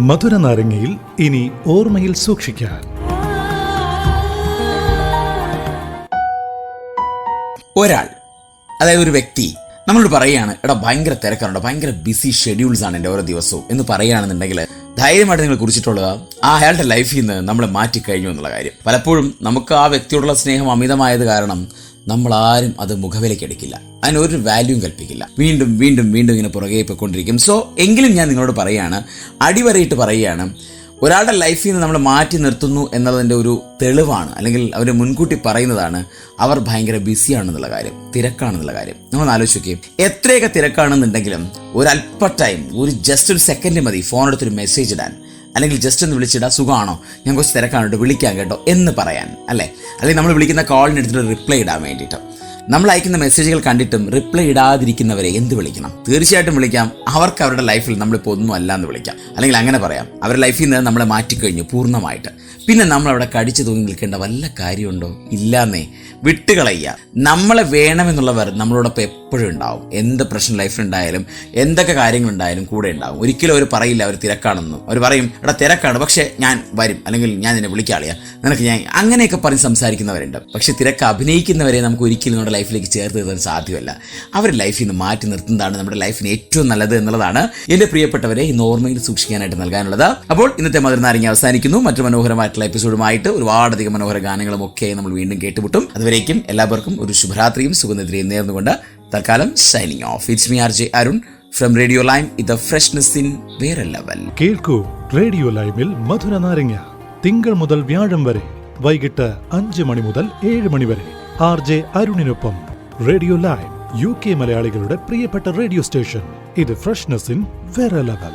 മധുര നാരങ്ങയിൽ ഇനി ഓർമ്മയിൽ സൂക്ഷിക്കാൻ. ഒരാൾ, അതായത് ഒരു വ്യക്തി നമ്മളോട് പറയുകയാണ്, എടാ ഭയങ്കര തിരക്കാറുണ്ട്, ഭയങ്കര ബിസി ഷെഡ്യൂൾസ് ആണ് എൻ്റെ ഓരോ ദിവസവും എന്ന് പറയുകയാണെന്നുണ്ടെങ്കിൽ ധൈര്യമായിട്ട് നിങ്ങൾ കുറിച്ചിട്ടുള്ളത് ആ അയാളുടെ ലൈഫിൽ നിന്ന് നമ്മൾ മാറ്റിക്കഴിഞ്ഞു എന്നുള്ള കാര്യം. പലപ്പോഴും നമുക്ക് ആ വ്യക്തിയോടുള്ള സ്നേഹം അമിതമായത് കാരണം നമ്മൾ ആരും അത് മുഖവിലേക്ക് എടുക്കില്ല, അതിനൊരു വാല്യൂം കൽപ്പിക്കില്ല, വീണ്ടും വീണ്ടും വീണ്ടും ഇങ്ങനെ പുറകെ പോയിക്കൊണ്ടിരിക്കും. സോ എങ്കിലും ഞാൻ നിങ്ങളോട് പറയുകയാണ്, അടിവരയിട്ട് പറയുകയാണ്, ഒരാളുടെ ലൈഫിൽ നിന്ന് നമ്മൾ മാറ്റി നിർത്തുന്നു എന്നുള്ളതിൻ്റെ ഒരു തെളിവാണ്, അല്ലെങ്കിൽ അവർ മുൻകൂട്ടി പറയുന്നതാണ് അവർ ഭയങ്കര ബിസിയാണെന്നുള്ള കാര്യം, തിരക്കാണെന്നുള്ള കാര്യം. നമ്മൾ ആലോചിക്കുകയും എത്രയൊക്കെ തിരക്കാണെന്നുണ്ടെങ്കിലും ഒരല്പ ടൈം, ജസ്റ്റ് ഒരു സെക്കൻഡ് മതി ഫോൺ എടുത്തൊരു മെസ്സേജ് ഇടാൻ, അല്ലെങ്കിൽ ജസ്റ്റ് ഒന്ന് വിളിച്ചിടാം, സുഖമാണോ, ഞാൻ കുറച്ച് തിരക്കാണോ, വിളിക്കാം കേട്ടോ എന്ന് പറയാൻ, അല്ലേ? അല്ലെങ്കിൽ നമ്മൾ വിളിക്കുന്ന കോളിന് എടുത്തിട്ട് റിപ്ലൈ ഇടാൻ വേണ്ടിയിട്ട്. നമ്മൾ അയക്കുന്ന മെസ്സേജുകൾ കണ്ടിട്ടും റിപ്ലൈ ഇടാതിരിക്കുന്നവരെ എന്ത് വിളിക്കണം? തീർച്ചയായിട്ടും വിളിക്കാം. അവർക്ക് അവരുടെ ലൈഫിൽ നമ്മളിപ്പോൾ ഒന്നും അല്ല എന്ന് വിളിക്കാം, അല്ലെങ്കിൽ അങ്ങനെ പറയാം, അവരുടെ ലൈഫിൽ നിന്ന് നമ്മളെ മാറ്റിക്കഴിഞ്ഞു പൂർണ്ണമായിട്ട്. പിന്നെ നമ്മളവിടെ കടിച്ചു തൂങ്ങി നിൽക്കേണ്ട വല്ല കാര്യമുണ്ടോ? ഇല്ലാന്നേ. വിട്ടുകളയുക. നമ്മളെ വേണമെന്നുള്ളവർ നമ്മളോടൊപ്പം എപ്പോഴും ഉണ്ടാവും. എന്ത് പ്രശ്നം ലൈഫിലുണ്ടായാലും, എന്തൊക്കെ കാര്യങ്ങളുണ്ടായാലും കൂടെ ഉണ്ടാവും. ഒരിക്കലും അവർ പറയില്ല അവർ തിരക്കാണെന്നും. അവർ പറയും, എടാ തിരക്കാണ്, പക്ഷേ ഞാൻ വരും, അല്ലെങ്കിൽ ഞാൻ നിന്നെ വിളിക്കാളിയാ, നിനക്ക് ഞാൻ, അങ്ങനെയൊക്കെ പറഞ്ഞ് സംസാരിക്കുന്നവരുണ്ട്. പക്ഷെ തിരക്ക് അഭിനയിക്കുന്നവരെ നമുക്ക് ഒരിക്കലും നമ്മുടെ ലൈഫിലേക്ക് ചേർത്ത് നിർത്താൻ സാധ്യമല്ല. അവർ ലൈഫിൽ നിന്ന് മാറ്റി നിർത്തുന്നതാണ് നമ്മുടെ ലൈഫിന് ഏറ്റവും നല്ലത് എന്നുള്ളതാണ് എൻ്റെ പ്രിയപ്പെട്ടവരെ ഇന്ന് ഓർമ്മയിൽ സൂക്ഷിക്കാനായിട്ട് നൽകാനുള്ളത്. അപ്പോൾ ഇന്നത്തെ മധുര നാരങ്ങ അവസാനിക്കുന്നു. മറ്റു മനോഹരമായിട്ടുള്ള എപ്പിസോഡുമായിട്ട് ഒരുപാടധികം മനോഹര ഗാനങ്ങളും ഒക്കെ നമ്മൾ വീണ്ടും കേട്ടുമുട്ടും. അതുവരേക്കും എല്ലാവർക്കും ഒരു ശുഭരാത്രിയും സുഖനിദ്രയും നേർന്നുകൊണ്ട് തൽക്കാലം signing off. It's me RJ Arun from radio lime. ഇത് ഫ്രഷ്നെസ് ഇൻ വേറെ ലെവൽ. കേൾക്കൂ റേഡിയോ ലൈമിൽ മധുര നാരങ്ങ തിങ്കൾ മുതൽ വ്യാഴം വരെ വൈകിട്ട് 5 മണി മുതൽ 7 മണി വരെ. RJ അരുണിനൊപ്പം റേഡിയോ ലൈം, UK മലയാളികളുടെ പ്രിയപ്പെട്ട റേഡിയോ സ്റ്റേഷൻ. ഇത് ഫ്രഷ്നെസ് ഇൻ വേറെ ലെവൽ.